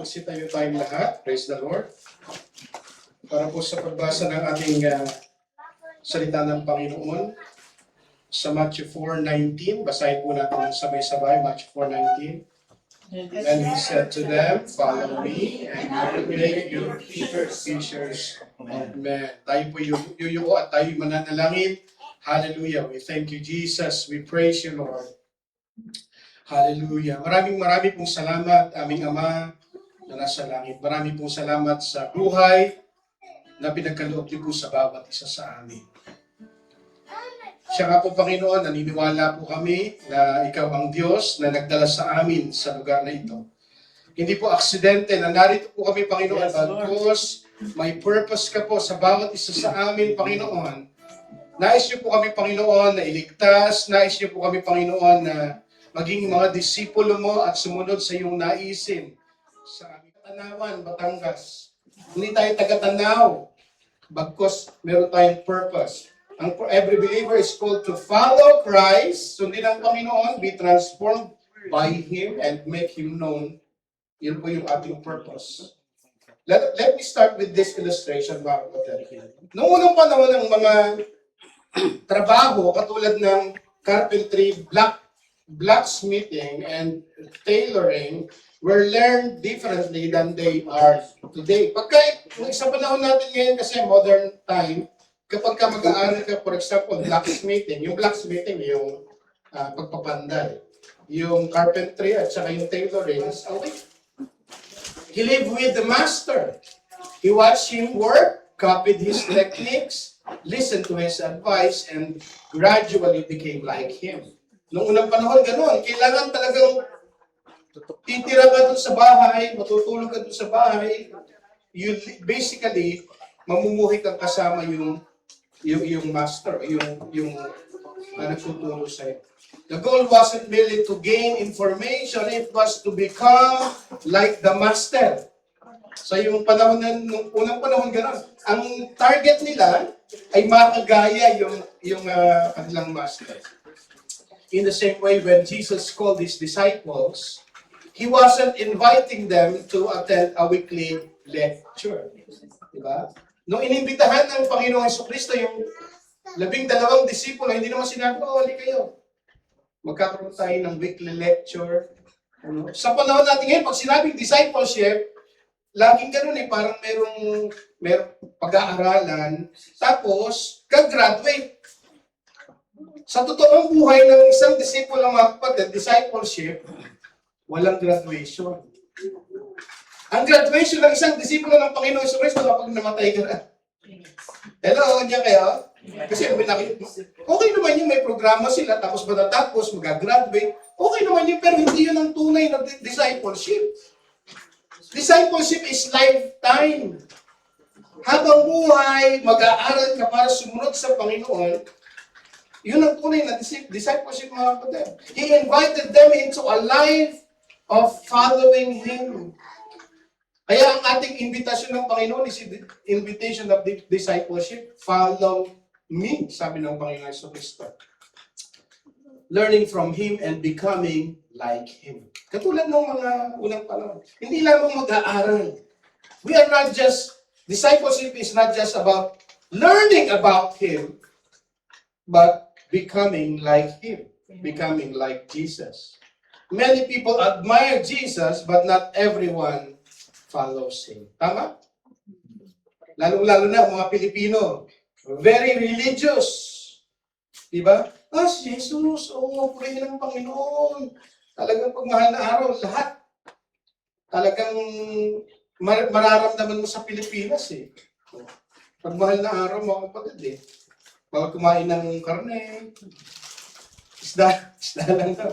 Magsitayo tayong lahat. Praise the Lord. Para po sa pagbasa ng ating salita ng Panginoon sa Matthew 4:19. Basahin po natin ng sabay-sabay, Matthew 4:19. And he said to them, "Follow me, and I will make you fishers of men." Tayo po yuyuko at tayo mananalangin. Hallelujah. We thank you, Jesus. We praise you, Lord. Hallelujah. Maraming pong salamat, aming Ama na nasa langit. Maraming pong salamat sa buhay na pinagkaloob niyo po sa bawat isa sa amin. Siya nga po, Panginoon, naniniwala po kami na Ikaw ang Diyos na nagdala sa amin sa lugar na ito. Hindi po aksidente na narito po kami, Panginoon, because may purpose ka po sa bawat isa sa amin, Panginoon. Nais niyo po kami, Panginoon, na iligtas. Nais niyo po kami, Panginoon, na maging mga disipulo mo at sumunod sa iyong naisin. Sa aming Tanawan, Batangas. Hindi tayo taga-tanaw, bagkos meron tayong purpose. Every believer is called to follow Christ, sundin ang Panginoon, be transformed by Him, and make Him known. Yun po yung ating purpose. Let me start with this illustration, mga kapatid. Noong unang panahon ng mga trabaho, katulad ng carpentry, blacksmithing, and tailoring, were learned differently than they are today. Pagka sa panahon natin ngayon, kasi modern time, kapag ka mag-aaral ka, for example, blacksmithing, yung pagpapanday, yung carpentry at saka yung tailoring, okay. He lived with the master. He watched him work, copied his techniques, listened to his advice, and gradually became like him. Noong unang panahon, gano'n. Kailangan talagang titira ka doon sa bahay, matutulog ka doon sa bahay. You basically, mamumuhay kang kasama yung master, yung nagtuturo sa'yo. The goal wasn't merely to gain information, it was to become like the master. So yung panahon nung unang panahon gano'n, ang target nila ay makagaya yung kanilang master. In the same way, when Jesus called his disciples, He wasn't inviting them to attend a weekly lecture. Diba? Nung inimbitahan ng Panginoong Jesucristo yung 12 disipulo, hindi naman sinabi, hali kayo. Magkakaroon tayo ng weekly lecture. Ano? Sa panahon natin ngayon, pag sinabing discipleship, laging ganun parang merong pag-aaralan, tapos, kag-graduate. Sa totoong buhay ng isang disipulo, mga kapatid, discipleship, walang graduation. Ang graduation ng isang disipulo ng Panginoon Jesucristo kapag namatay ka na. Hello, diyan kayo? Kasi okay naman yung may programa sila, tapos matatapos, mag-graduate. Okay naman yun, pero hindi yun ang tunay na discipleship. Discipleship is lifetime. Habang buhay, mag-aaral ka para sumunod sa Panginoon, yun ang tunay na discipleship, mga kapatid. He invited them into a life of following Him. Kaya ang ating invitation ng Panginoon is invitation of discipleship. Follow me, sabi ng Panginoon Jesucristo. Learning from Him and becoming like Him. Katulad ng mga unang panahon. Hindi lamang mag-aaral. Discipleship is not just about learning about Him, but becoming like Him, becoming like Jesus. Many people admire Jesus, but not everyone follows Him. Tama? Lalo na mga Pilipino, very religious. Diba? Si Jesus, purihin ng Panginoon. Talagang pagmahal na araw, lahat. Talagang mararamdaman mo sa Pilipinas Pagmahal na araw, mga kapatid bawal kumain ng karne, isda lang na.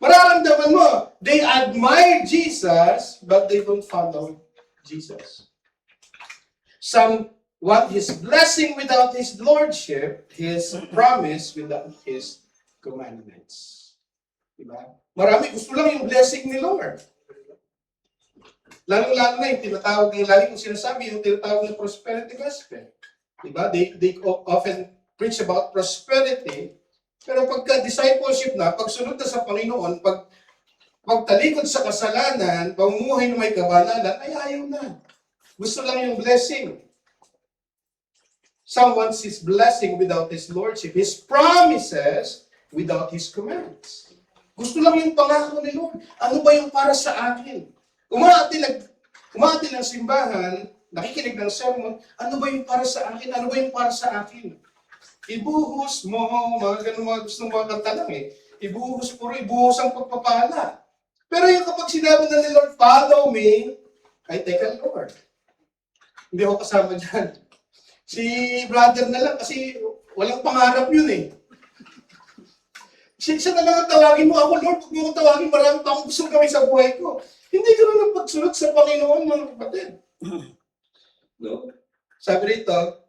Mararamdaman mo, they admire Jesus, but they don't follow Jesus. Some want His blessing without His lordship, His promise without His commandments. Diba? Marami gusto lang yung blessing ni Lord. Lalong-lalo na yung tinatawag ng lagi kong sinasabi, yung tinatawag ng prosperity gospel. Diba? They often preach about prosperity, pero pagka discipleship na, pag sunod na sa Panginoon, pag pagtalikod sa kasalanan, pamumuhay na may kabanalan, ay ayaw na. Gusto lang yung blessing. Some wants His blessing without His lordship, His promises without His commands. Gusto lang yung pangako ni Lord. Ano ba yung para sa akin? Umati ng simbahan, nakikinig ng sermon, ano ba yung para sa akin? Ano ba yung para sa akin? Ibuhos mo, mga ganun mga gusto mga kanta lang eh. Ibuhos ang pagpapala. Pero yung kapag sinabi na ni Lord, follow me, ay teka Lord. Hindi ako kasama dyan. Si brother na lang kasi walang pangarap yun eh. Siya na lang ang tawagin mo ako, Lord, huwag mo akong tawagin, marami pa akong gustong gawin sa buhay ko. Hindi ka rin ang pagsunod sa Panginoon, mga kapatid. No? Sabi rito,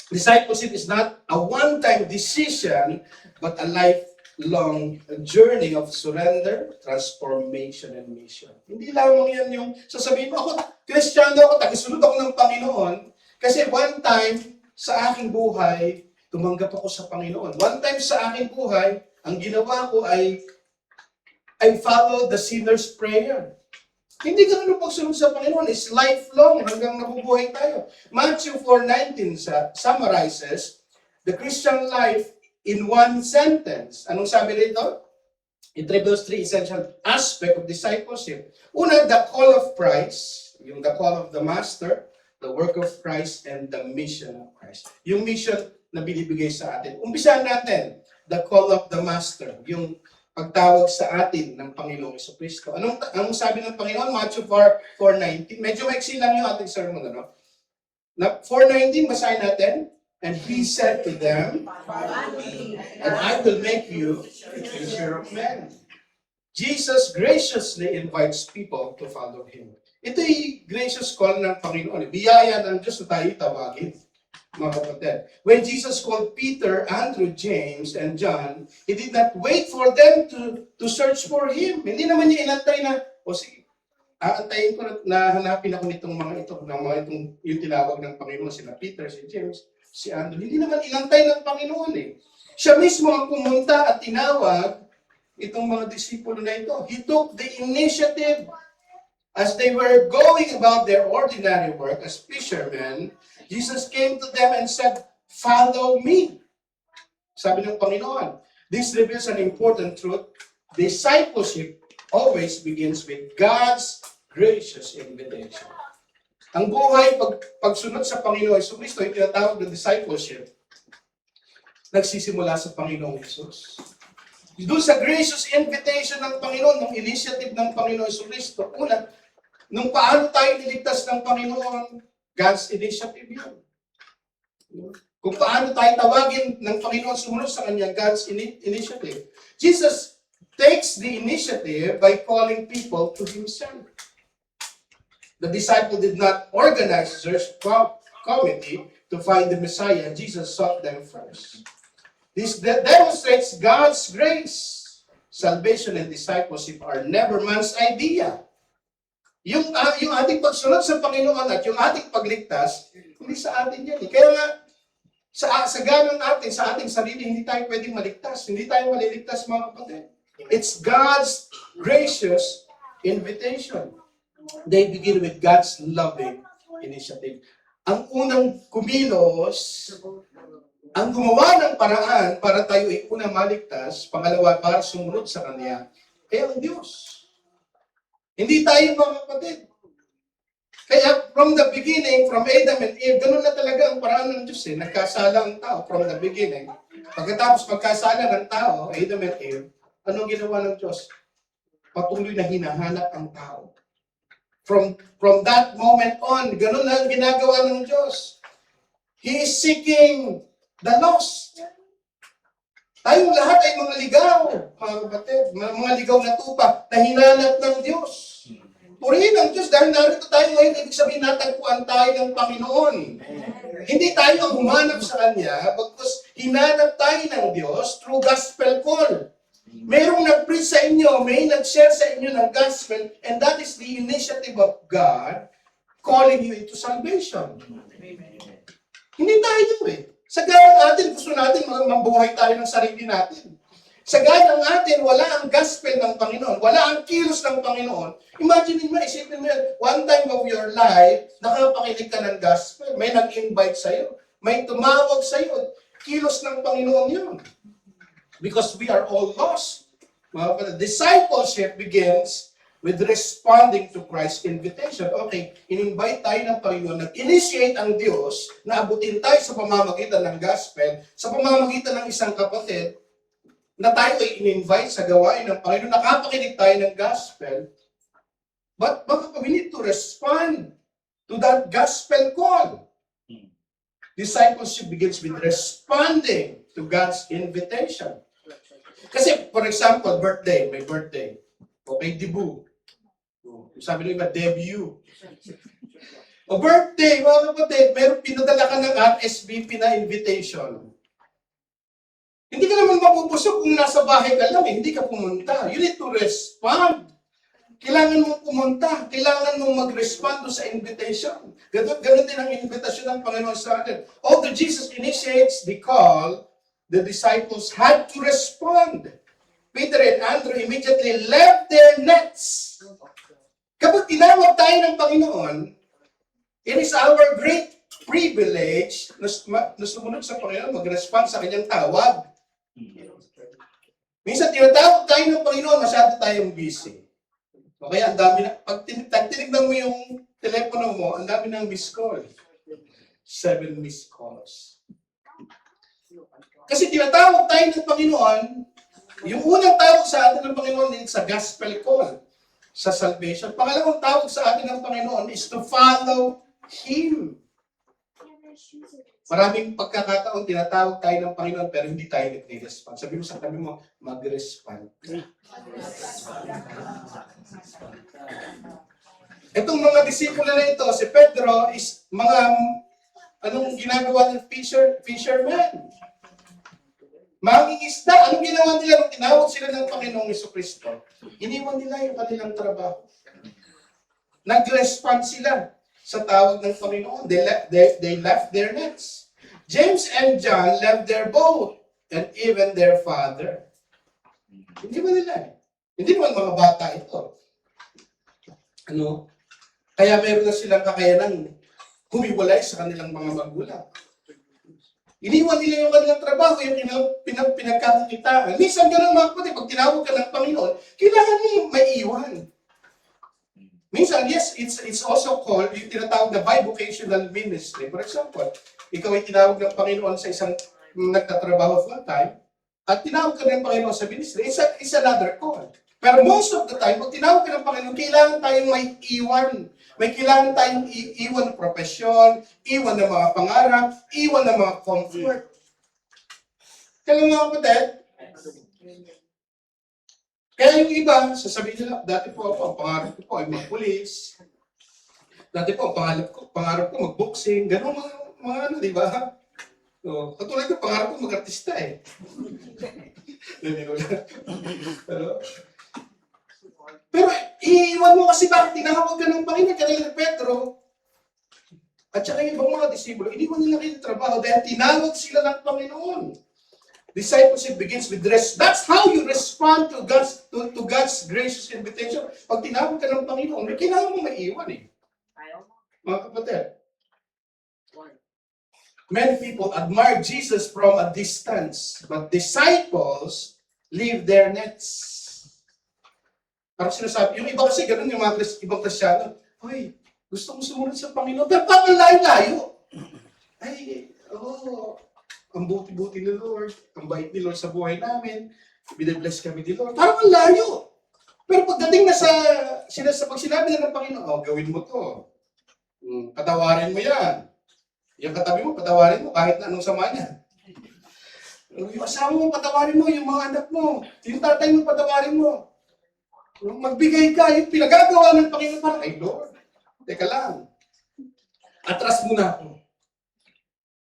discipleship is not a one-time decision, but a lifelong journey of surrender, transformation, and mission. Hindi lamang yan yung sasabihin mo, ako, Kristiyano ako, tagisunod ako ng Panginoon, kasi one time sa aking buhay, tumanggap ako sa Panginoon. One time sa aking buhay, ang ginawa ko ay I follow the sinner's prayer. Hindi ganun ang pagsunod sa Panginoon. It's lifelong hanggang nabubuhay tayo. Matthew 4:19 summarizes the Christian life in one sentence. Anong sabi rito? It reveals three essential aspects of discipleship. Una, the call of Christ, yung the call of the Master, the work of Christ, and the mission of Christ. Yung mission na binibigay sa atin. Umpisahan natin, the call of the Master, yung pagtawag sa atin ng Panginoong Jesucristo. Anong sabi ng Panginoon? Matthew 4:19. Medyo maiksi lang yung ating sermon, ano? 4:19, basahin natin. And He said to them, and I will make you a fisher of men. Jesus graciously invites people to follow Him. Ito'y gracious call ng Panginoon. Biyaya ng Diyos na tayo tawagin, mga kapatid. When Jesus called Peter, Andrew, James, and John, He did not wait for them to search for Him. Hindi naman niya inantay na, sige, aantayin ko na hanapin ako nitong mga ito, yung tinawag ng Panginoon, sina Peter, si James, si Andrew. Hindi naman inantay ng Panginoon eh. Siya mismo ang pumunta at tinawag itong mga disipulo na ito. He took the initiative. As they were going about their ordinary work as fishermen, Jesus came to them and said, follow me. Sabi ng Panginoon. This reveals an important truth. Discipleship always begins with God's gracious invitation. Ang buhay, pagsunod sa Panginoon Jesucristo, yung tinatawag na discipleship, nagsisimula sa Panginoong Jesus. Doon sa gracious invitation ng Panginoon, ng initiative ng Panginoong Jesucristo, una, nung paano tayo niligtas ng Panginoon, God's initiative yun. Kung paano tayo tawagin ng Panginoon sumunod sa Kanya, God's initiative. Jesus takes the initiative by calling people to Himself. The disciple did not organize a search committee to find the Messiah. Jesus sought them first. This demonstrates God's grace. Salvation and discipleship are never man's idea. Yung ating pagsunod sa Panginoon at yung ating pagligtas, hindi sa atin yan. Kaya nga, sa ganang natin, sa ating sarili, hindi tayo pwedeng maligtas. Hindi tayo maliligtas, mga kapatid. It's God's gracious invitation. They begin with God's loving initiative. Ang unang kumilos, ang gumawa ng paraan para tayo ay unang maligtas, pangalawa, para sumunod sa Kanya, ay ang Diyos. Hindi tayo, mga kapatid. Kaya from the beginning, from Adam and Eve, ganun na talaga ang paraan ng Diyos. Nagkasala ang tao from the beginning. Pagkatapos magkasala ng tao, Adam and Eve, anong ginawa ng Diyos? Patuloy na hinahanap ang tao. From that moment on, ganun na ang ginagawa ng Diyos. He is seeking the lost. Tayong lahat ay mga ligaw, mga kapatid, mga ligaw na tupa na hinanap ng Diyos. Purihin ang Diyos dahil narito tayo ngayon, ibig sabihin natagpuan tayo ng Panginoon. Hindi tayo ang humanap sa Kanya, bagkus hinanap tayo ng Diyos through gospel call. Merong nag-preach sa inyo, may nag-share sa inyo ng gospel, and that is the initiative of God calling you into salvation. Hindi tayo eh. Sa gawin natin, gusto natin mabuhay tayo ng sarili natin. Sa gaya ng atin, wala ang gospel ng Panginoon, wala ang kilos ng Panginoon. Imagine mo, isipin mo yan, one time of your life, nakapakinig ka ng gospel, may nag-invite sa'yo, may tumawag sa'yo, kilos ng Panginoon yun. Because we are all lost. Mga kapatid, discipleship begins with responding to Christ's invitation. Okay, in-invite tayo ng Panginoon, nag-initiate ang Diyos na abutin tayo sa pamamagitan ng gospel, sa pamamagitan ng isang kapatid, na tayo ay in-invite sa gawain ng Panginoon, nakapakinig tayo ng gospel, but we need to respond to that gospel call. Discipleship begins with responding to God's invitation. Kasi, for example, may birthday. Okay, debut. Sabi nyo iba, debut. O birthday, mga kapatid, meron pinadala ka ng RSVP na invitation. Hindi ka naman mapupusok kung nasa bahay ka lang, hindi ka pumunta. You need to respond. Kailangan mong pumunta. Kailangan mong mag-respond sa invitation. Ganun din ang invitation ng Panginoon sa atin. Although Jesus initiates the call, the disciples had to respond. Peter and Andrew immediately left their nets. Kapag tinawag tayo ng Panginoon, it is our great privilege na sumunod sa Panginoon, mag-respond sa kanyang tawag. Minsan tinatawag tayo ng Panginoon, masyado tayong busy. O kaya ang dami na, pag tinignan mo yung telepono mo, ang dami ng missed call. 7 missed calls. Kasi tinatawag tayo ng Panginoon, yung unang tawag sa atin ng Panginoon is sa gospel call, sa salvation. Pangalawang tawag sa atin ng Panginoon is to follow Him. Maraming pagkakataon, tinatawag tayo ng Panginoon pero hindi tayo nag-respond. Sabi mo sa tabi mo, mag-respond. Itong mga disipulo na ito, si Pedro is mga, anong ginagawa ng fisherman? Mangingisda. Anong ginawa nila nung tinawag sila ng Panginoong Jesucristo? Iniwan nila yung kanilang trabaho. Nag-respond sila sa tawag ng Panginoon. They left their nets. James and John left their boat and even their father. Hindi ba nila? Hindi naman mga bata ito. Kaya meron na silang kakayanan humiwalay sa kanilang mga magulang. Iniwan nila yung kanilang trabaho, yung pinagkakakitaan. Minsan ganun mga kapatid, pag tinawag ka ng Panginoon, kailangan mo maiiwan. Minsan, yes, it's also called, yung tinatawag na bivocational ministry. For example, ikaw ay tinawag ng Panginoon sa isang nagtatrabaho full time, at tinawag ka ng Panginoon sa ministry, it's another call. Pero most of the time, pag tinawag ka ng Panginoon, kailangan tayong may iwan. May kailangan tayong iwan ng profesyon, iwan ng mga pangarap, iwan ng mga comfort. Kaya mga kapatid, kaya yung iba, sasabihin nila, dati po ako, ang pangarap ko po ay mag-pulis. Dati po, ang pangarap ko mag-boxing. Ganun mga di ba? So, katulad ko, pangarap ko mag-artista eh. Pero iiwan mo kasi bakit tinawag ka ng Panginoon kanina ni Pedro at saka yung ibang mga disipulo, iniwan nila kayo ng trabaho dahil tinawag sila ng Panginoon. Discipleship begins with rest. That's how you respond to God's gracious invitation. Pag tinawag ka ng Panginoon, may kailangan mo maiiwan eh. Mga kapatid. Many people admire Jesus from a distance, but disciples leave their nets. Parang sinasabi, yung iba kasi ganun, yung mga ibang Kristyano, hoy, gusto kong sumunod sa Panginoon, pero parang layo-layo. Ang buti-buti ni Lord, ang bait ni Lord sa buhay namin, binibless kami ni Lord, parang ang layo. Pero pagdating na pag sinabi na ng Panginoon, gawin mo to. Patawarin mo yan. Yung katabi mo, patawarin mo kahit na anong sama niya. Yung asawa mo, patawarin mo. Yung mga anak mo, yung tatay mo, patawarin mo. Magbigay ka, yung pinagagawa ng Panginoon, parang, ay Lord, teka lang. Atras muna ako.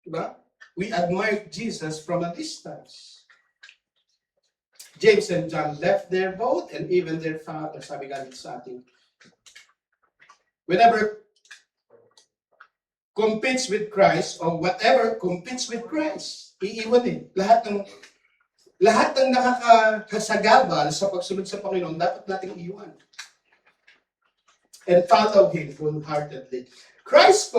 Diba? We admire Jesus from a distance. James and John left their boat and even their father. Sabi nga dito sa atin. Whenever competes with Christ or whatever competes with Christ, iiwan eh. Lahat ng Lahat ng nakakasagabal sa pagsunod sa Panginoon, dapat nating iwan. And follow Him wholeheartedly. Christ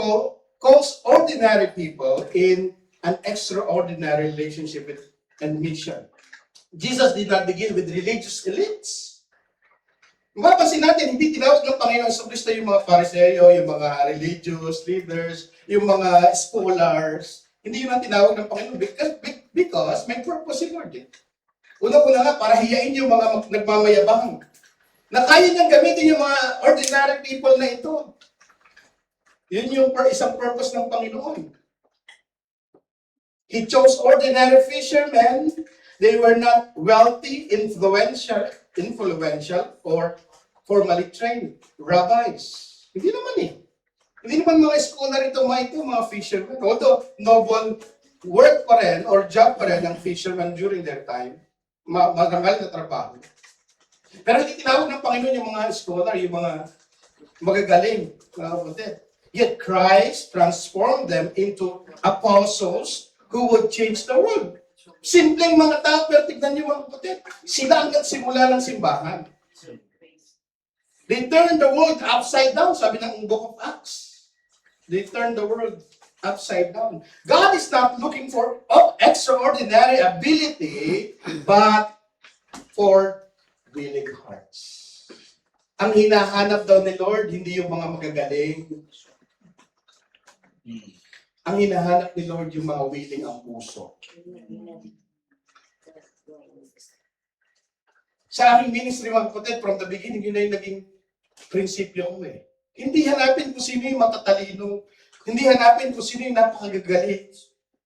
calls ordinary people in an extraordinary relationship and mission. Jesus did not begin with religious elites. Mapapansin natin, hindi tinawag ng Panginoon sa Kristo yung mga Pariseo, yung mga religious leaders, yung mga scholars. Hindi yun ang tinawag ng Panginoon because may purpose si Lord. Una-una nga, para hiyain yung mga nagmamayabang. Na kaya niyang gamitin yung mga ordinary people na ito. Yun yung isang purpose ng Panginoon. He chose ordinary fishermen. They were not wealthy, influential, or formally trained rabbis. Hindi naman eh. Hindi naman mga scholar mga fishermen. Although noble work pa rin or job pa rin ng fishermen during their time, marangal na trabaho. Pero hindi tinawag ng Panginoon yung mga scholar, yung mga magagaling. Yet Christ transformed them into apostles who would change the world. Simpleng mga tao, pero tignan niyo mga kapatid. Sila ang nagsimula ng simbahan. They turned the world upside down, sabi ng Book of Acts. They turned the world upside down. God is not looking for extraordinary ability, but for willing hearts. Ang hinahanap daw ni Lord, hindi yung mga magagaling. Ang hinahanap ni Lord yung mga willing ang puso. Sa aking ministry, mga kapatid, from the beginning, yun na yung naging prinsipyo ko eh. Hindi hanapin kung sino yung matatalino. Hindi hanapin kung sino yung napakagagaling.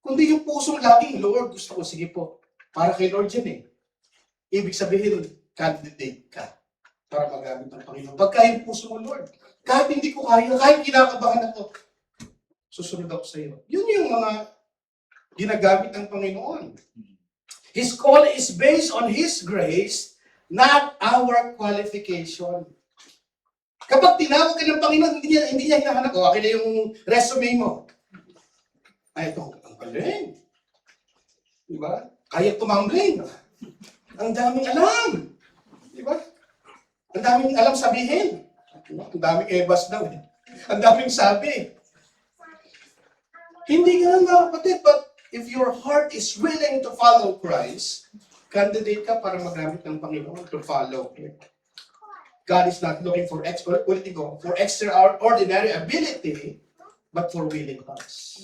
Kundi yung puso laging, Lord, gusto ko, sige po. Para kay Lord yan eh. Ibig sabihin, candidate ka para magamit ng Panginoon. Pagka yung puso mo, Lord, kahit hindi ko kaya, kahit kinakabahan ako, susunod ako sa iyo. Yun yung mga ginagamit ng Panginoon. His call is based on His grace, not our qualification. Kapag tinawag ka ng Panginoon, hindi niya hinahanap, akin na yung resume mo. Ay, ito, ang galing. Diba? Kaya tumambling. Ang daming alam. Diba? Ang daming alam sabihin. Ang daming ebas daw. Ang daming sabi. Hindi ganun mga kapatid, but if your heart is willing to follow Christ, candidate ka para magamit ng Panginoon to follow Him. God is not looking for extraordinary ability, but for willing hearts.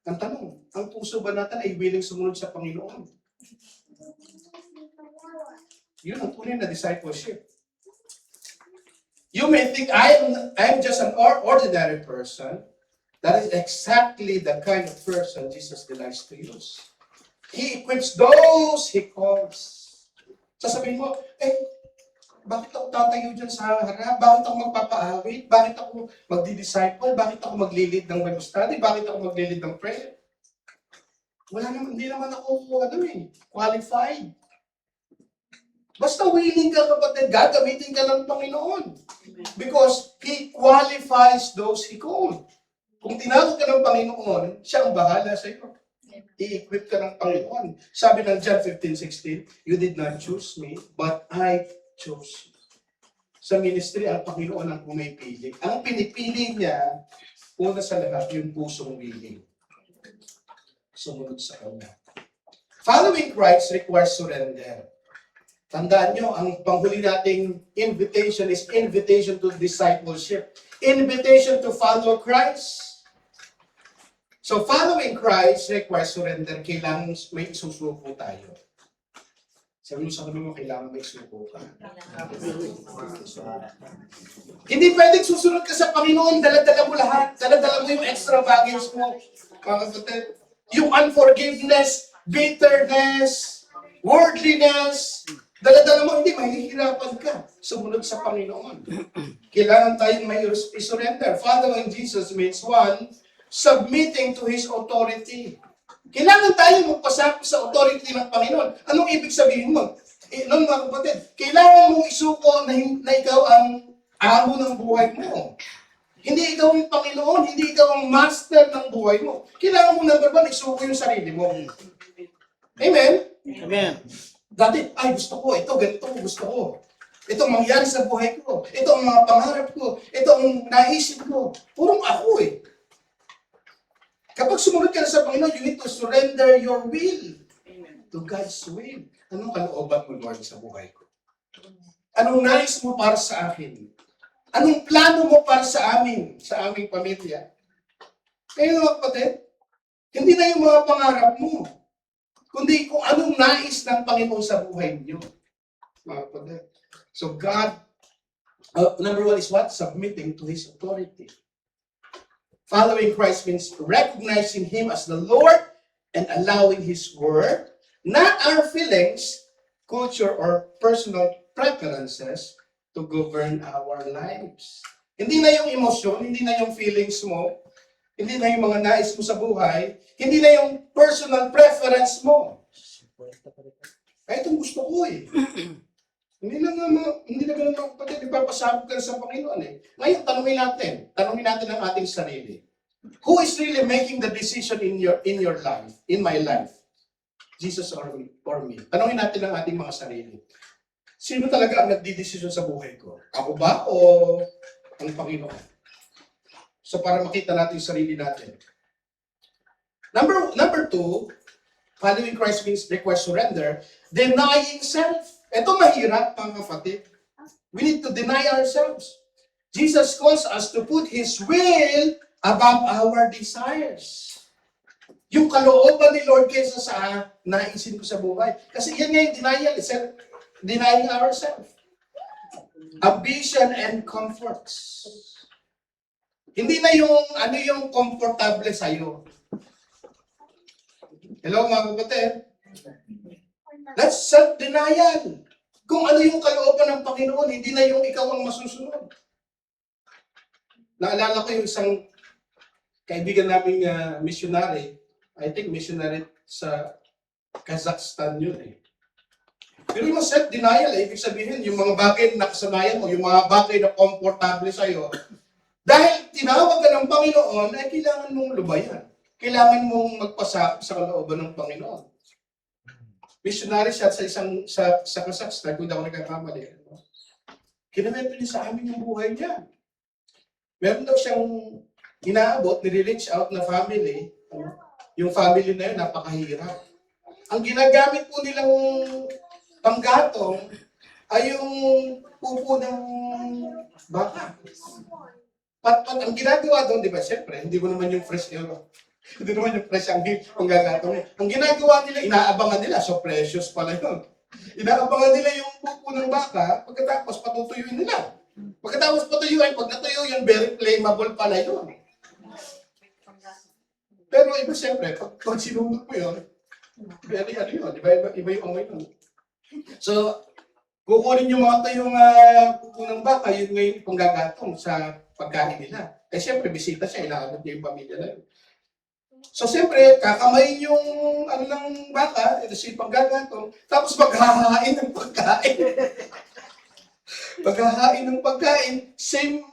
Ang tanong, ang puso ba natin ay willing sumunod sa Panginoon? Yun ang tunay na discipleship. You may think, I'm just an ordinary person. That is exactly the kind of person Jesus delights to use. He equips those He calls. Sasabihin mo, bakit ako tatayo dyan sa harap? Bakit ako magpapaawit? Bakit ako magdi-disciple? Bakit ako maglilid ng Bible study? Bakit ako maglilid ng prayer? Hindi naman ako, qualified. Basta willing ka, kapatid, gagamitin ka ng Panginoon. Because He qualifies those He called. Kung tinawag ka ng Panginoon, Siya ang bahala sa iyo. I-equip ka ng Panginoon. Sabi ng John 15:16, you did not choose me, but I chose you. Sa ministry, ang Panginoon ang pumipili. Ang pinipili niya, una sa lahat, yung pusong willing. Sumunod sa Kanya. Following Christ requires surrender. Tandaan nyo, ang panghuli nating invitation is invitation to discipleship. Invitation to follow Christ. So following Christ requires surrender. Kailangan may isusuko tayo. Sabi mo sa kanila mo, kailangan may isuko ka. Hindi pwedeng susunod ka sa Panginoon, dala-dala mo lahat. Dala-dala mo yung extra baggage mo. Yung unforgiveness, bitterness, worldliness, dala-dala mo, hindi, mahihirapan ka. Sumunod sa Panginoon. Kailangan tayong may surrender. Following Jesus means one, submitting to His authority. Kailangan tayo magpasakop sa authority ng Panginoon. Anong ibig sabihin mo? Noon mga kapatid, kailangan mong isuko na ikaw ang amo ng buhay mo. Hindi ikaw ang Panginoon, hindi ikaw ang master ng buhay mo. Kailangan mo number one, isuko yung sarili mo. Amen? Amen. Dati, ay gusto ko, ito, ganito gusto ko. Ito ang mangyari sa buhay ko. Ito ang mga pangarap ko. Ito ang naisip ko. Purong ako eh. Kapag sumunod ka na sa Panginoon, you need to surrender your will to God's will. Anong kalooban mo, Lord, sa buhay ko? Anong nais mo para sa akin? Anong plano mo para sa amin, sa aming pamilya? Kaya mga kapatid, hindi na yung mga pangarap mo, kundi kung anong nais ng Panginoon sa buhay niyo. Mga kapatid. So God, number one is what? Submitting to His authority. Following Christ means recognizing Him as the Lord and allowing His word, not our feelings, culture, or personal preferences to govern our lives. Hindi na yung emosyon, hindi na yung feelings mo, hindi na yung mga nais mo sa buhay, hindi na yung personal preference mo. Ay, itong gusto ko eh. Hindi na ganun mga kapatid, ipapasabog ka sa Panginoon eh. Ngayon, tanungin natin ang ating sarili. Who is really making the decision in your life, in my life? Jesus or me? Tanungin natin ang ating mga sarili. Sino talaga ang nagdidesisyon sa buhay ko? Ako ba o ang Panginoon? So para makita natin yung sarili natin. Number two, following Christ means requires surrender, denying self. Ito mahirap, mga kapatid. We need to deny ourselves. Jesus calls us to put His will above our desires. Yung kalooban ni Lord kaysa sa naisin ko sa buhay. Kasi yan nga yung denial, denying ourselves. Ambition and comforts. Hindi na yung komportable sa'yo. Hello mga kapatid? That's self-denial. Kung ano yung kalooban ng Panginoon, hindi na yung ikaw ang masusunod. Naalala ko yung isang kaibigan naming missionary, I think missionary sa Kazakhstan yun eh. Pero yung self-denial, ibig sabihin, yung mga bagay na nakasanayan mo, yung mga bagay na komportable sa'yo, dahil tinawag ka ng Panginoon, ay kailangan mong lubayan. Kailangan mong magpasakop sa kalooban ng Panginoon. Missionary siya sa Kazakhstan, kung hindi ako nagkakamali. Kinamento niya sa amin yung buhay niya. Meron daw siyang inaabot, nire-reach out na family. Yung family na yun, napakahirap. Ang ginagamit po nilang panggatong ay yung pupo ng baka. Ang ginagawa doon, di ba, siyempre, hindi ko naman yung fresh yun. Hindi naman yung fresh ang panggatong. Ang ginagawa nila, inaabangan nila, so precious pala yun. Inaabangan nila yung pupo ng baka, pagkatapos patutuyuin nila. Pagkatapos patuyuin, pag natuyo yun, very flammable pala yun. Pero iba siyempre, pag sinunod mo yun, very yun, iba yung amoy nun. So, kukunin yung mga tayong pupo ng baka, yun ngayon panggagatong sa pagkain nila. Eh siyempre, bisita siya, inaabot niya yung pamilya na yun. So siyempre, kakamayin yung ng baka, ito si panggagatong, tapos maghahain ng pagkain. Maghahain ng pagkain, same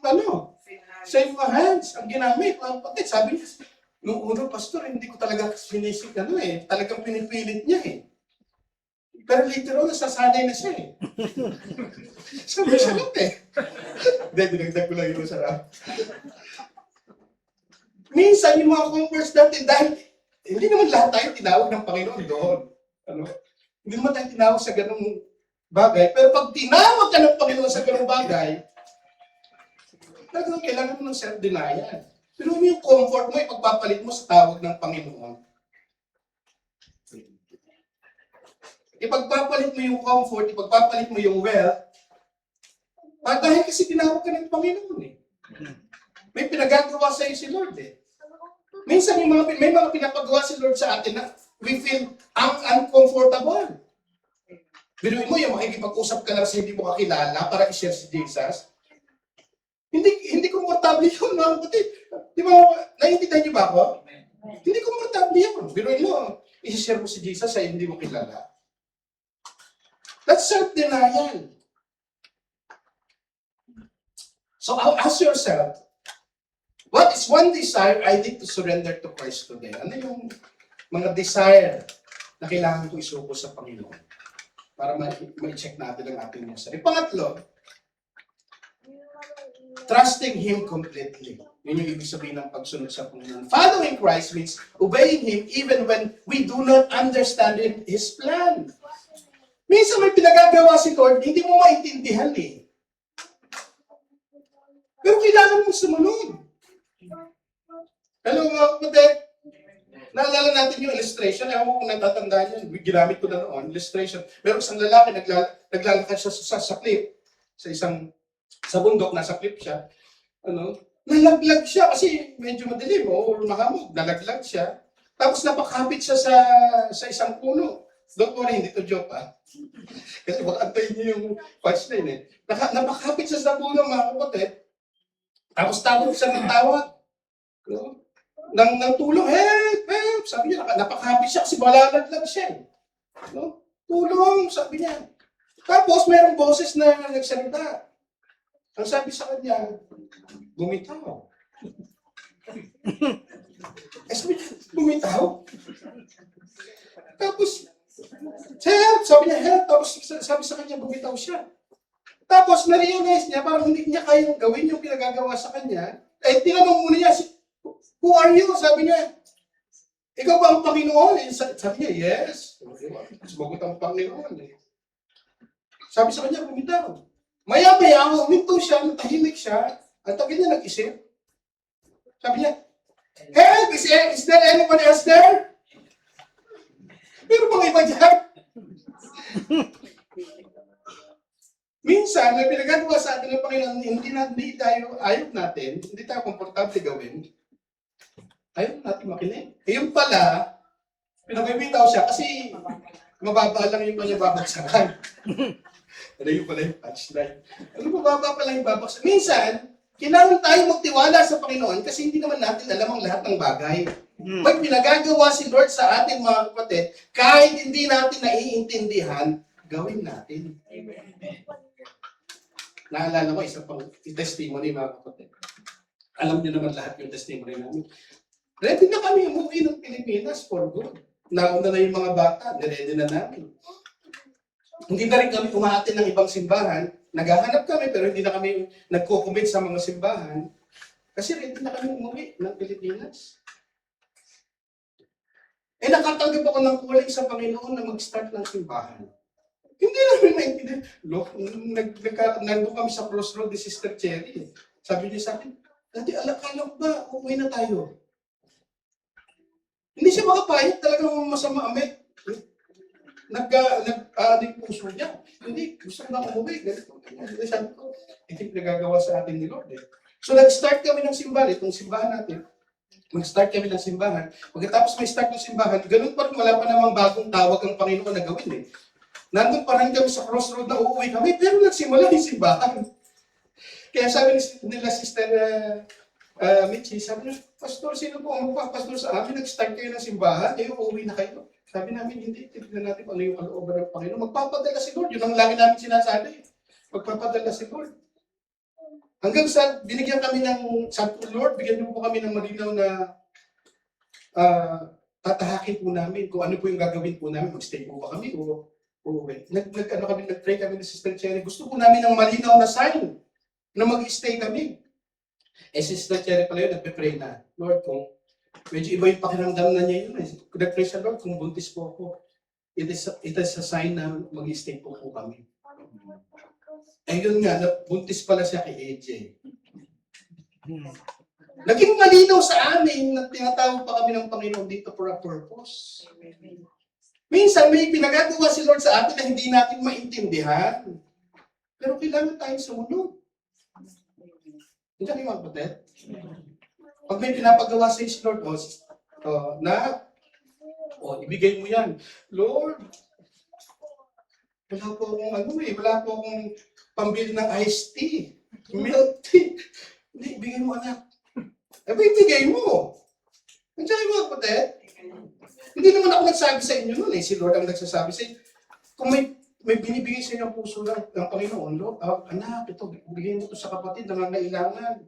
hands ang ginamit. Mga kapatid, sabi niya, nung uno, pastor, hindi ko talaga sinisik talagang pinipilit niya eh. Pero later on, nasasanay na siya eh. Sabi siya lang eh. Hindi, dinagdag ko lang yung sarap. Minsan, yung mga converts natin, dahil hindi naman lahat tayo tinawag ng Panginoon doon. Hindi naman tayo tinawag sa ganung bagay. Pero pag tinawag ka ng Panginoon sa ganung bagay, talagang kailangan mo ng self-denial. Pero yung comfort mo, ipagpapalit mo sa tawag ng Panginoon. Ipagpapalit mo yung comfort, ipagpapalit mo yung wealth, dahil kasi tinawag ka ng Panginoon eh. May pinagagawa sa iyo si Lord eh. Minsan may mga pinapagawa si Lord sa atin na we feel uncomfortable. Biruin mo yung makikipag-usap ka lang sa hindi mo kakilala para i-share si Jesus. Hindi komportable yun, mga kapatid. Di ba, naiintindihan niyo ba ako? Hindi komportable yun. Biruin mo, i-share mo si Jesus sa hindi mo kilala. That's self-denial. So ask yourself, what is one desire I need to surrender to Christ today? Ano yung mga desire na kailangan ko isuko sa Panginoon para ma-check natin ang ating mga sarili. Pangatlo, trusting Him completely. Yun yung ibig sabihin ng pagsunod sa Panginoon. Following Christ means obeying Him even when we do not understand His plan. Minsan may pinagagawa si Lord, hindi mo maintindihan eh. Pero kailangan mong sumunod. Hello mga kapatid. Naalala natin yung illustration. Ewan ko kung natatandaan yun. Ginamit ko na noon. Illustration. Meron isang lalaki, naglalakad siya sa cliff. Sa bundok, nasa cliff siya. Nalaglag siya kasi medyo madilim o mahamog. Nalaglag siya. Tapos napakapit siya sa isang puno. Don't worry, hindi to joke Kasi baka antayin niyo yung punchline eh. Napakapit siya sa puno mga kapatid. Tapos tawag siya ng tawag. Nang tulong, help, help. Sabi niya, napakapit siya kasi malalaglag siya. Tulong, sabi niya. Tapos mayroong boses na nagsalita. Ang sabi sa kanya, bumitaw. Bumitaw? Tapos, help, sabi niya, help. Tapos sabi sa kanya, bumitaw siya. Tapos, na-realize niya, parang hindi niya kayang gawin yung pinagagawa sa kanya. Tinanong muna niya, who are you? Sabi niya, ikaw ba ang Panginoon? Sabi niya, yes. Sumagot ang Panginoon. Sabi sa kanya, bumitaw. Maya-maya, huminto siya, natahimik siya, at tabi niya nag-isip. Sabi niya, help, is there anyone else there? Pero mga iba dyan. Minsan, may pinagagawa sa atin ng Panginoon, hindi tayo, hindi tayo komportable gawin. Ayaw natin makinig. Yung pala, pinagbibitaw siya kasi mababa lang yung kanya babagsakan. Yun pala yung punchline. Mababa pa lang yung babagsakan. Minsan, kailangan tayo magtiwala sa Panginoon kasi hindi naman natin alam ang lahat ng bagay. Pag pinagagawa si Lord sa atin mga kapatid, kahit hindi natin naiintindihan, gawin natin. Amen. Naalala ko isa pang testimony mga kapatid. Alam niyo naman lahat yung testimony namin. Ready na kami umuwi ng Pilipinas for good. Nauna na yung mga bata, ready na namin. Hindi na rin kami umaatin ng ibang simbahan. Naghahanap kami pero hindi na kami nagko-commit sa mga simbahan. Kasi ready na kami umuwi ng Pilipinas. Nakatanggap ako ng calling sa Panginoon na mag-start ng simbahan. Hindi namin maintindihan. Nandun kami sa crossroad ni Sister Cherry. Sabi niya sa akin, Dati, alak-alak ba? Uuwi na tayo. Hindi siya makapayag. Talagang masama amit. Nag-adik puso niya. Hindi, gusto ko na umuwi. Sabi ko, ito yung nagagawa sa atin ni Lord. So, nag-start kami ng simbahan. Itong simbahan natin. Mag-start kami ng simbahan. Pagkatapos may start ng simbahan, ganun pa rin, wala pa namang bagong tawag ang Panginoon na gawin Nandun pa rin kami sa crossroad na uuwi kami, pero nagsimula yung simbahan. Kaya sabi nila Sister Mitchie, sabi niya, Pastor, sino po ang magpapastor sa amin? Nag-start kayo ng simbahan, uuwi na kayo. Sabi namin, hindi, tignan natin kung ano yung kalooban ng Panginoon. Magpapadala si Lord, yun ang lagi namin sinasabi. Magpapadala si Lord. Hanggang sa binigyan kami ng, sabi ko, Lord, bigyan niyo po kami ng malinaw na tatahakin po namin kung ano po yung gagawin po namin. Mag-stay po ba kami o uuwi? Nag-pray kami ni Sister Cherry. Gusto po namin ng malinaw na sign na mag-stay kami. Sister Cherry pala yun, nagpe-pray na, Lord, kung medyo iba yung pakiramdam na niya yun. Nag-pray siya, Lord, kung buntis po ako, it is a sign na mag-stay po kami. Yun nga, buntis pala siya kay AJ. Naging malinaw sa amin na tinatawag pa kami ng Panginoon dito for a purpose. Minsan may pinagagawa si Lord sa atin na hindi natin maintindihan. Pero kailangan tayong sumunod. Hindi kayo magpatid? Pag may pinapagawa sa si Lord, ibigay mo yan. Lord, wala po akong pambili ng iced tea, milk tea. Hindi, ibigay mo anak. Ibigay mo. Hindi kayo magpatid? Hindi naman ako nagsabi sa inyo nun si Lord ang nagsasabi sa inyo. Kung may binibigay sa inyo ang puso ng Panginoon, Lord, anak, ito, bigyan mo ito sa kapatid na nangangailangan.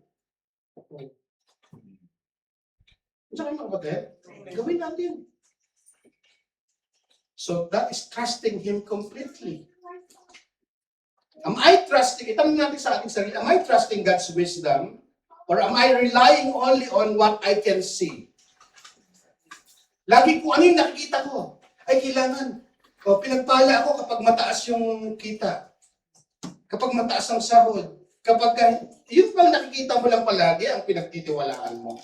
Hindi kayo magpatid? Gawin natin. So that is trusting Him completely. Am I trusting, itanong natin sa ating sarili, am I trusting God's wisdom? Or am I relying only on what I can see? Lagi ko, ano yung nakikita ko? Ay, kailangan. O, pinagpala ako kapag mataas yung kita. Kapag mataas ang sahod. Kapag, yun pang nakikita mo lang palagi, ang pinagtitiwalaan mo.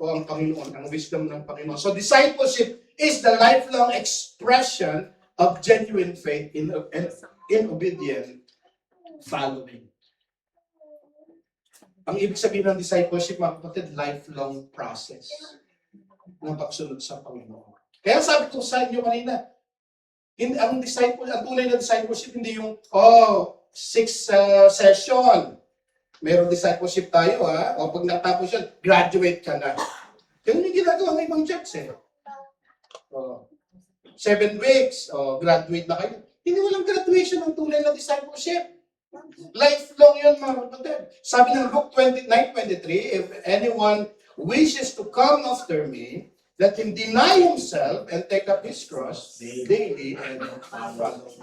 O ang Panginoon, ang wisdom ng Panginoon. So, discipleship is the lifelong expression of genuine faith in obedient following. Ang ibig sabihin ng discipleship, mga kapatid, lifelong process ng pagsunod sa Panginoon. Kaya sabi ko sa inyo kanina, ang tunay na discipleship, hindi yung, 6 session. Merong discipleship tayo, ha? O pag natapos yan, graduate ka na. Ganun yung ginagawa ng ibang church, eh. 7 weeks, graduate na kayo. Hindi walang graduation ng tunay na discipleship. Lifelong yun, mga kapatid. Sabi ng Luke 29:23, if anyone wishes to come after me, let him deny himself and take up his cross daily and follow me.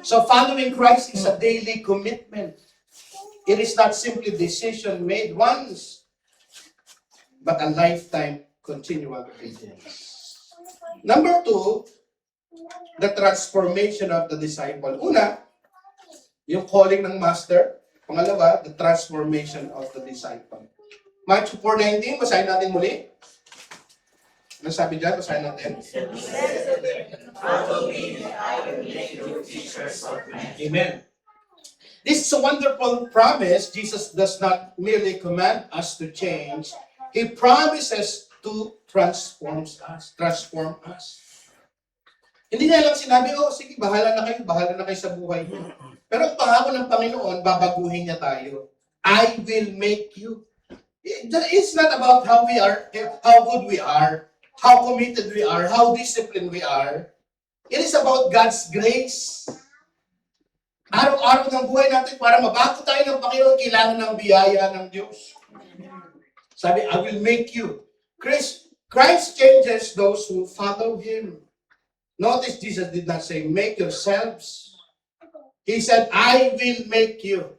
So following Christ is a daily commitment. It is not simply a decision made once, but a lifetime continual obedience. Number 2, the transformation of the disciple. Una, yung calling ng master. Pangalawa, the transformation of the disciple. Matthew 4:19, basahin natin muli. Ano sabi dyan? Basahin natin. Amen. This is a wonderful promise. Jesus does not merely command us to change. He promises to transform us. Hindi niya lang sinabi, sige, bahala na kayo sa buhay niyo. Pero ang pangako ng Panginoon, babaguhin niya tayo. I will make you. It's not about how we are, how good we are, how committed we are, how disciplined we are. It is about God's grace. Araw-araw ng buhay natin, para mabago tayo ng Panginoon, kailangan ng biyaya ng Diyos. Sabi, I will make you. Christ changes those who follow Him. Notice Jesus did not say, make yourselves. He said, I will make you.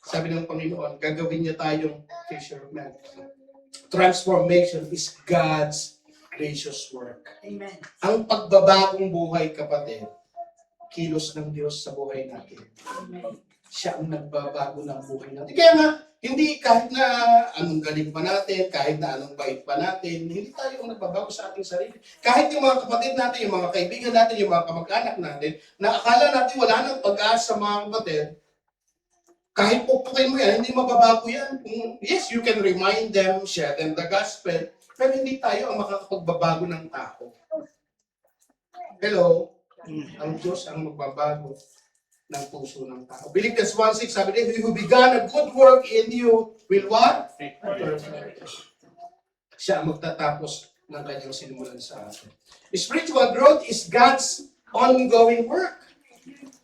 Sabi ng Panginoon, gagawin niya tayong fisherman. Transformation is God's gracious work. Amen. Ang pagbabagong buhay, kapatid, kilos ng Diyos sa buhay natin. Amen. Siya ang nagbabago ng buhay natin. Kaya nga, hindi kahit na anong galing pa natin, kahit na anong bait pa natin, hindi tayo ang nagbabago sa ating sarili. Kahit yung mga kapatid natin, yung mga kaibigan natin, yung mga kamag-anak natin, na akala natin wala nang pag-asa mga kapatid, kahit pupukin mo yan, hindi mababago yan. Yes, you can remind them, share them the gospel, pero hindi tayo ang makakapagbabago ng tao. Hello? Ang Diyos ang magbabago ng puso ng tao. Philippians 1:6, sabi din, he who began a good work in you will what? Siya ang magtatapos ng kanyang sinimulan sa atin. Spiritual growth is God's ongoing work.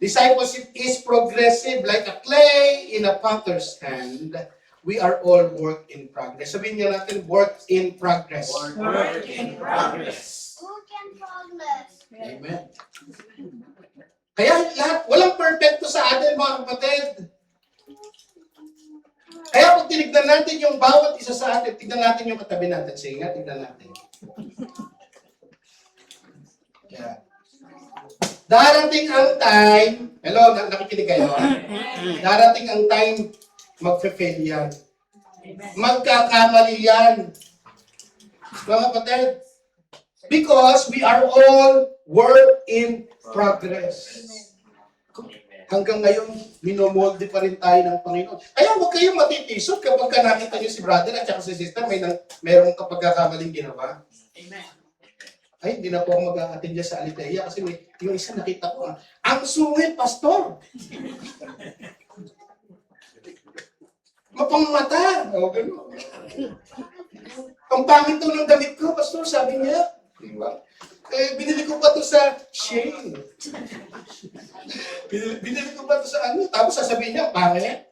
Discipleship is progressive, like a clay in a potter's hand. We are all work in progress. Sabihin niya natin, work in progress. Work in progress. Work in progress. Amen. Kaya lahat, walang perfecto sa atin, mga kapatid. Kaya kung tinignan natin yung bawat isa sa atin, tignan natin yung katabi natin. Sige nga, tignan natin. Kaya, darating ang time, hello, nakikinig kayo? Darating ang time, magfe-fail yan. Magkakamali yan. Mga kapatid, because we are all work in progress. Hanggang ngayon, minomolde pa rin tayo ng Panginoon. Kaya huwag kayong matitisod kapag nakita nyo si brother at saka si sister, mayroong kapagkakamaling ginawa. Amen. Ay, hindi na po ako mag-a-attend dyan sa Aliteia kasi yung isa nakita ko, ang sungit, pastor! Mapangmata! O, gano'n. Ang pangit daw ng damit ko, pastor, sabi niya. Diba? Binili ko pa to sa Shane. Binili ko pa to sa ano, tapos sasabihin niya, pangit.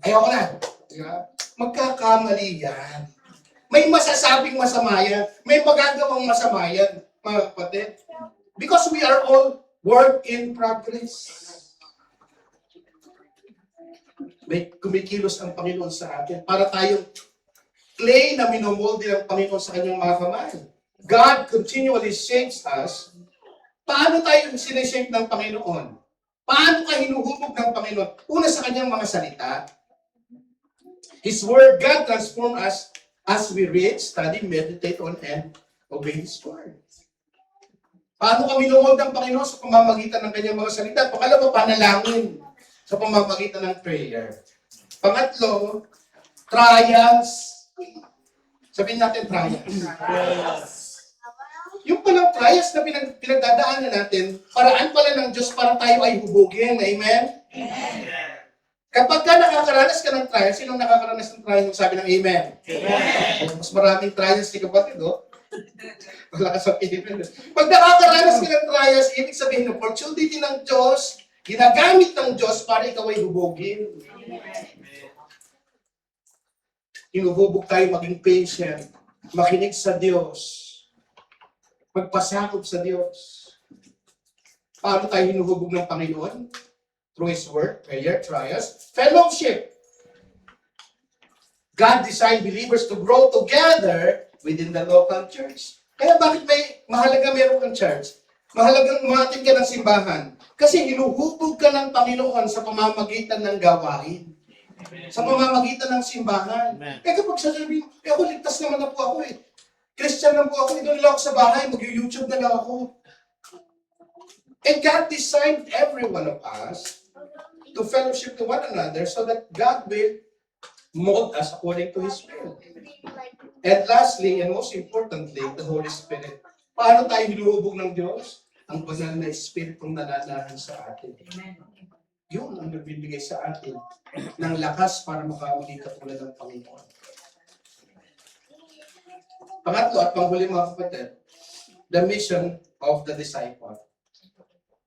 Ayoko na. Diba? Magkakamali yan. May masasabing masama yan. May magagawang masama yan. mga kapatid. Because we are all work in progress. May kumikilos ang Panginoon sa atin para tayong clay na minomolde ng Panginoon sa kanyang mga kamay. God continually shapes us. Paano tayo sineshape ng Panginoon? Paano ka hinuhubog ng Panginoon? Una sa kanyang mga salita. His word, God transform us as we read, study, meditate on, and obey His word. Paano kami lumod ng Panginoon sa pamamagitan ng kanyang mga salita? Pangalawa, panalangin sa pamamagitan ng prayer. Pangatlo, trials. Sabihin natin trials. Yung palang trials na pinagdadaanan natin, paraan pala ng Diyos para tayo ay hubugin. Amen? Kapag ka nakakaranas ka ng trials, sinong nakakaranas ng trials? Sabi ng amen. Mas maraming trials ni kapatid, oh. Wala ka sa amen. Pag nakakaranas ka ng trials, ibig sabihin ng opportunity ng Diyos, ginagamit ng Diyos para ikaw ay hubugin. Hinuhubog tayo maging patient, makinig sa Diyos, magpasakop sa Diyos. Paano tayo hinuhubog ng Panginoon? Through His Word, prayer, trials, fellowship. God designed believers to grow together within the local church. Kaya bakit mahalaga meron kang church? Mahalagang umatin ka ng simbahan. Kasi hinuhubog ka ng Panginoon sa pamamagitan ng gawain. Sa pamamagitan ng simbahan. Kaya kapag sasabihin, ako ligtas naman na po ako eh. Christian na po ako, doon lang ako sa bahay, mag-YouTube na lang ako. And God designed every one of us to fellowship to one another so that God will mold us according to His will. And lastly, and most importantly, the Holy Spirit. Paano tayo hinuhubog ng Diyos? Ang banal na Espiritong nananahan sa atin. Yun ang nagbibigay sa atin ng lakas para makawaging katulad ng Panginoon. Pangatlo at panghuli mga kapatid, the mission of the disciple.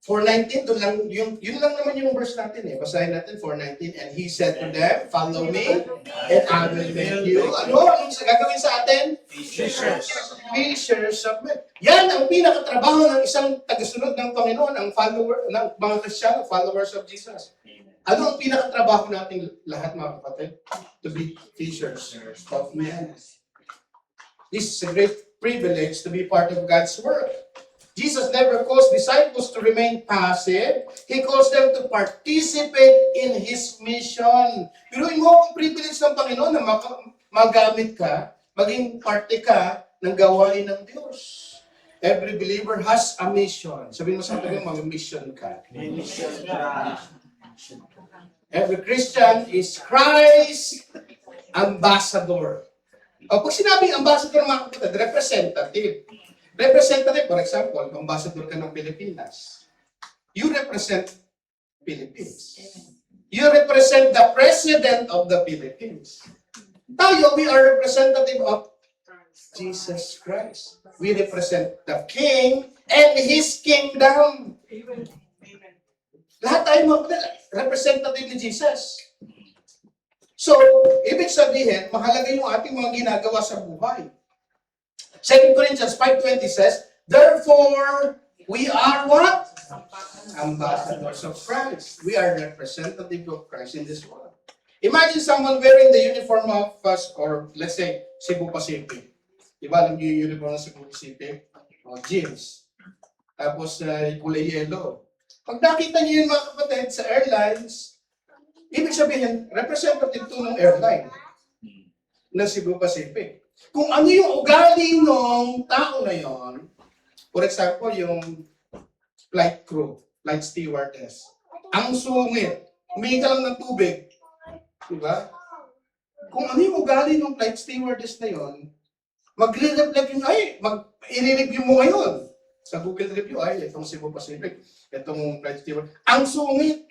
4:19, yun lang naman yung verse natin eh. Basahin natin 4:19. And He said to them, follow me, and I will make you. Anong gagawin sa atin? Fishers of men. Yan ang pinakatrabaho ng isang tagasunod ng Panginoon, ang follower, ng mga Kristiyano, followers of Jesus. Ano ang pinakatrabaho natin lahat mga kapatid? To be fishers of men. This is a great privilege to be part of God's work. Jesus never calls disciples to remain passive. He calls them to participate in His mission. Piruin mo ang privilege ng Panginoon na magamit ka, maging parte ka ng gawain ng Diyos. Every believer has a mission. Sabihin mo sa akin, mag-mission ka. Every Christian is Christ ambassador. O, pag sinabing ambassador, mga kapatid, representative. Representative, for example, ambassador ka ng Pilipinas. You represent Philippines. You represent the President of the Philippines. Tayo, we are representative of Jesus Christ. We represent the King and His kingdom. Lahat tayo representative ni Jesus. So, ibig sabihin, mahalaga yung ating mga ginagawa sa buhay. 2 Corinthians 5:20 says, therefore, we are what? Ambassadors of Christ. We are representative of Christ in this world. Imagine someone wearing the uniform of us, or let's say, Cebu Pacific. Diba, alam niyo yung uniform ng Cebu Pacific? O, jeans. Tapos, kulay yellow. Pag nakita niyo yung mga kapatid sa airlines, ibig sabihin, representative to ng airline ng Cebu Pacific. Kung ano yung ugali ng tao na yon, for example, yung flight crew, flight stewardess, ang sungit, humingi ka lang ng tubig, diba? Kung ano yung ugali ng flight stewardess na yon, magre-reflect yung, i-review mo ngayon sa Google review, itong Cebu Pacific, itong flight stewardess, ang sungit.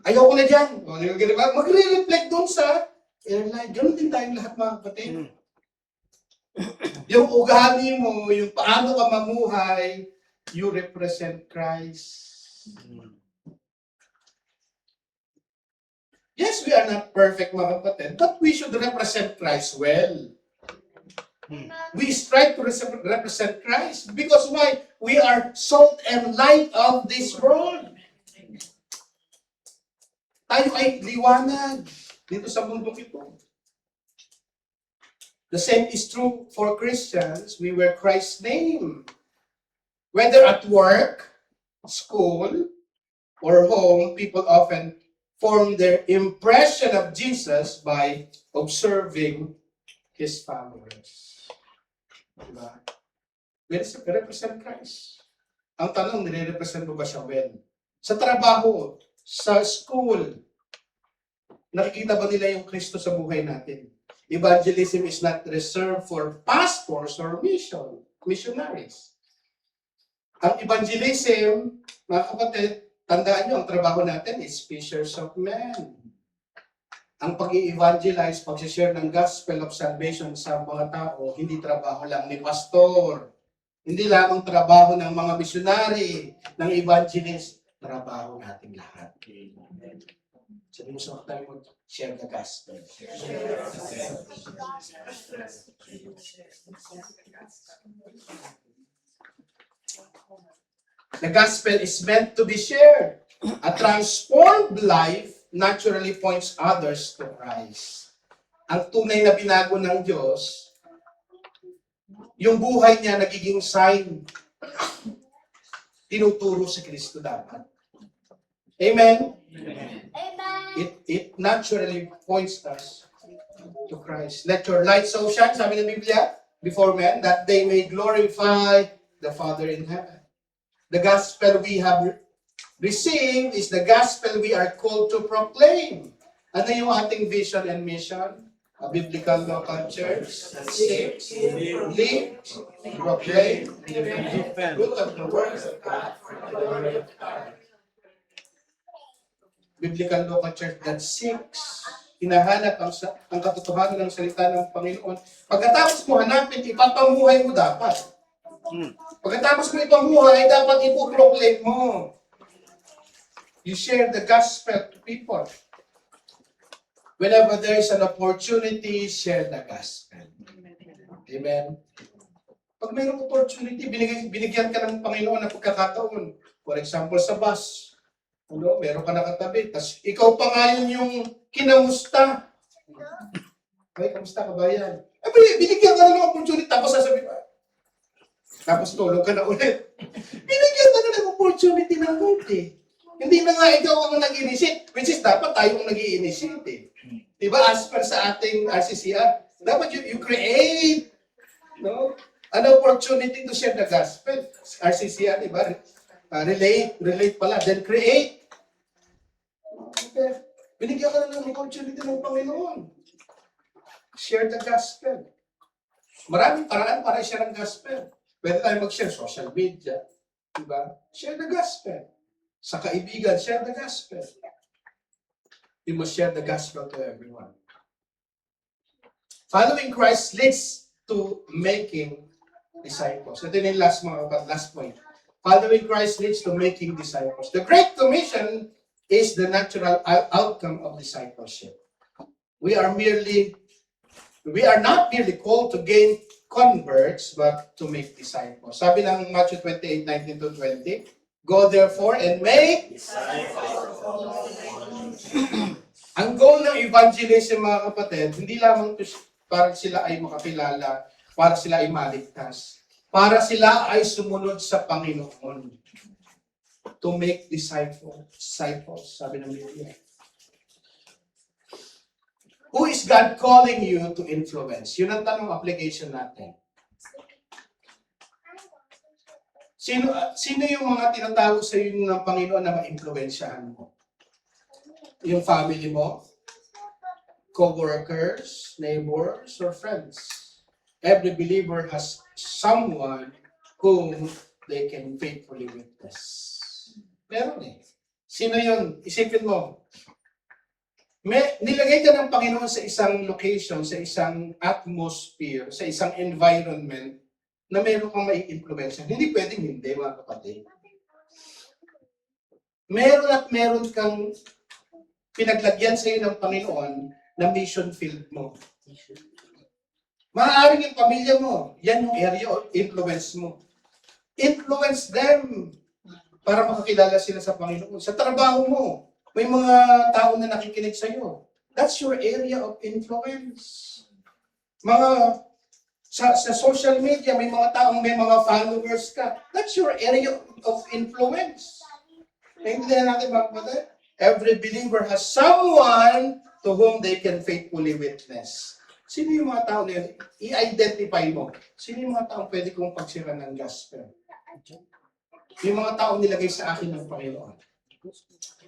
Ayoko na dyan. Magre-reflect dun sa airline. Ganun din tayong lahat mga kapatid. Yung ugali mo, yung paano ka mamuhay, you represent Christ. Yes, we are not perfect mga kapatid, but we should represent Christ well. We strive to represent Christ. Because why? We are salt and light of this world. Tayo ay liwanag dito sa mundong ito. The same is true for Christians. We wear Christ's name. Whether at work, school, or home, people often form their impression of Jesus by observing His followers. Diba? We represent Christ. Ang tanong, nire-represent mo ba siya well? Sa trabaho, sa school, nakikita ba nila yung Kristo sa buhay natin? Evangelism is not reserved for pastors or missionaries. Ang evangelism, mga kapatid, tandaan nyo, ang trabaho natin is fishers of men. Ang pag-i-evangelize, pag-share ng gospel of salvation sa mga tao, hindi trabaho lang ni pastor. Hindi lang ang trabaho ng mga missionary, ng evangelist, trabaho natin lahat. Sabi mo sa tayo mo, share the gospel. The gospel is meant to be shared. A transformed life naturally points others to Christ. Ang tunay na binago ng Diyos, yung buhay niya nagiging sign. Tinuturo si Kristo dapat. Amen? It naturally points us to Christ. Let your light so shine, sabi ng Biblia, before men, that they may glorify the Father in heaven. The gospel we have received is the gospel we are called to proclaim. Ano yung ating vision and mission? A biblical local church that seeks, live, proclaim, defend good of the works of God for the glory of God. Biblical local church that seeks, hinahanap ang katotohanan ng salita ng Panginoon. Pagkatapos mo hanapin, ipapamuhay mo dapat. Pagkatapos mo ipamuhay, dapat ipoproclaim mo. You share the gospel to people. Whenever there is an opportunity, share the gospel. Amen. Pag mayroong opportunity, binigyan ka ng Panginoon ng pagkakataon. For example, sa bus. Meron ka nakatabi. Tapos ikaw pa nga yun yung kinamusta. Ay, kamusta ka ba yan? Binigyan ka na ng opportunity. Tapos sasabihin, tapos tulog ka na ulit. Binigyan ka na ng opportunity ng Lord eh. Hindi na nga ikaw ang nag-initiate, which is dapat tayo ang nag-i-initiate eh. Diba? As per sa ating RCCR, dapat you create an opportunity to share the gospel. RCCR, diba? Relate pala, then create. Okay. Binigyan ka na ng opportunity ng Panginoon. Share the gospel. Maraming paraan para i-share ang gospel. Pwede tayo mag-share social media. Diba? Share the gospel. Sa kaibigan, share the gospel. You must share the gospel to everyone. Following Christ leads to making disciples. Ito yung last point. Following Christ leads to making disciples. The Great Commission is the natural outcome of discipleship. We are not merely called to gain converts, but to make disciples. Sabi ng Matthew 28:19-20, go therefore and make disciples. Ang goal ng evangelism, mga kapatid, hindi lamang para sila ay makakilala, para sila ay maligtas, para sila ay sumunod sa Panginoon. To make disciples, sabi ng Biblia. Who is God calling you to influence? Yun ang tanong application natin. Sino yung mga tinatawag sa iyo ng Panginoon na ma-influensyahan mo? Yung family mo? Co-workers, neighbors, or friends? Every believer has someone whom they can faithfully witness. Meron eh. Sino yun? Isipin mo. Nilagay ka ng Panginoon sa isang location, sa isang atmosphere, sa isang environment na meron kang mai-influensya. Hindi pwedeng hindi, mga kapatid. Meron kang pinaglagyan sa iyo ng Panginoon na mission field mo. Maaaring yung pamilya mo, yan yung area of influence mo. Influence them para makakilala sila sa Panginoon. Sa trabaho mo, may mga tao na nakikinig sa iyo. That's your area of influence. Sa social media, may mga taong may mga followers ka. That's your area of influence. Naintindihan natin mga kapatid? Every believer has someone to whom they can faithfully witness. Sino yung mga tao na yun? I-identify mo. Sino yung mga taong pwede kong pagsiran ng gospel? Yung mga taong nilagay sa akin ng Panginoon.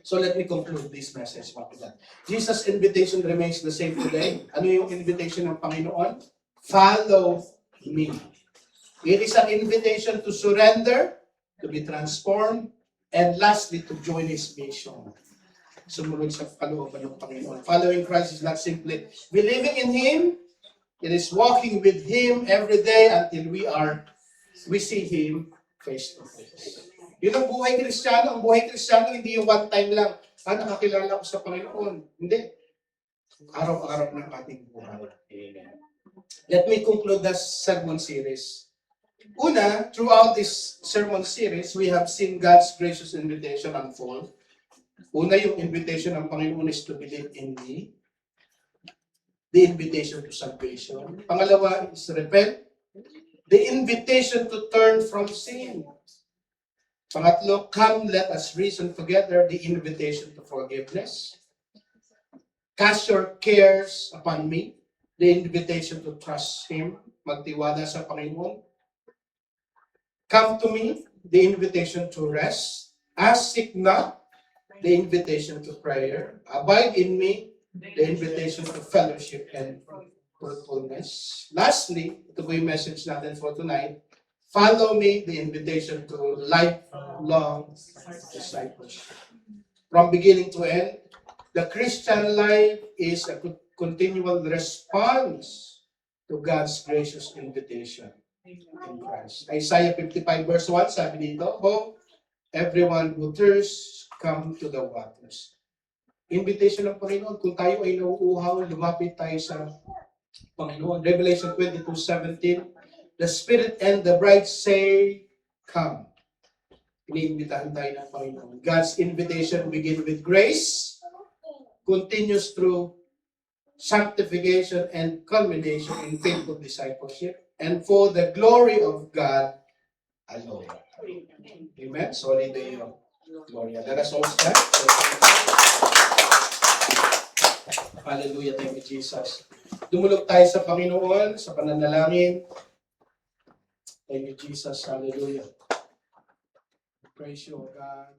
So let me conclude this message. Jesus' invitation remains the same today. Ano yung invitation ng Panginoon? Follow me. It is an invitation to surrender, to be transformed, and lastly, to join His mission. Sumunod sa kalooban ng Panginoon. Following Christ is not simply believing in Him, it is walking with Him every day until we see Him face to face. Yun ang buhay Kristiyano. Ang buhay Kristiyano, hindi yung one time lang. Nakakilala ko sa Panginoon. Hindi. Araw-araw ng ating buhay. Amen. Let me conclude the sermon series. Una, throughout this sermon series, we have seen God's gracious invitation unfold. Una, yung invitation ng Panginoon is to believe in me. The invitation to salvation. Pangalawa is repent. The invitation to turn from sin. Pangatlo, come, let us reason together. The invitation to forgiveness. Cast your cares upon me. The invitation to trust Him. Magtiwala sa Panginoon. Come to me. The invitation to rest. Ask, seek not. The invitation to prayer. Abide in me. The invitation to fellowship and fruitfulness. Lastly, ito po yung message natin for tonight. Follow me. The invitation to lifelong discipleship. From beginning to end, the Christian life is a continual response to God's gracious invitation in Christ. Isaiah 55 verse 1, sabi dito, "Oh, everyone who thirsts, come to the waters." Invitation ng Panginoon, kung tayo ay nauuhaw, lumapit tayo sa Panginoon. Revelation 22:17, "The Spirit and the bride say, come." Iniimbitahan tayo ng Panginoon. God's invitation begins with grace, continues through sanctification and culmination in faithful discipleship, and for the glory of God alone. Amen. Sorry to you. Gloria. Let us all stand. Hallelujah. Thank you, Jesus. Dumulog tayo sa Panginoon, sa pananalangin. Thank you, Jesus. Hallelujah. Praise you, God.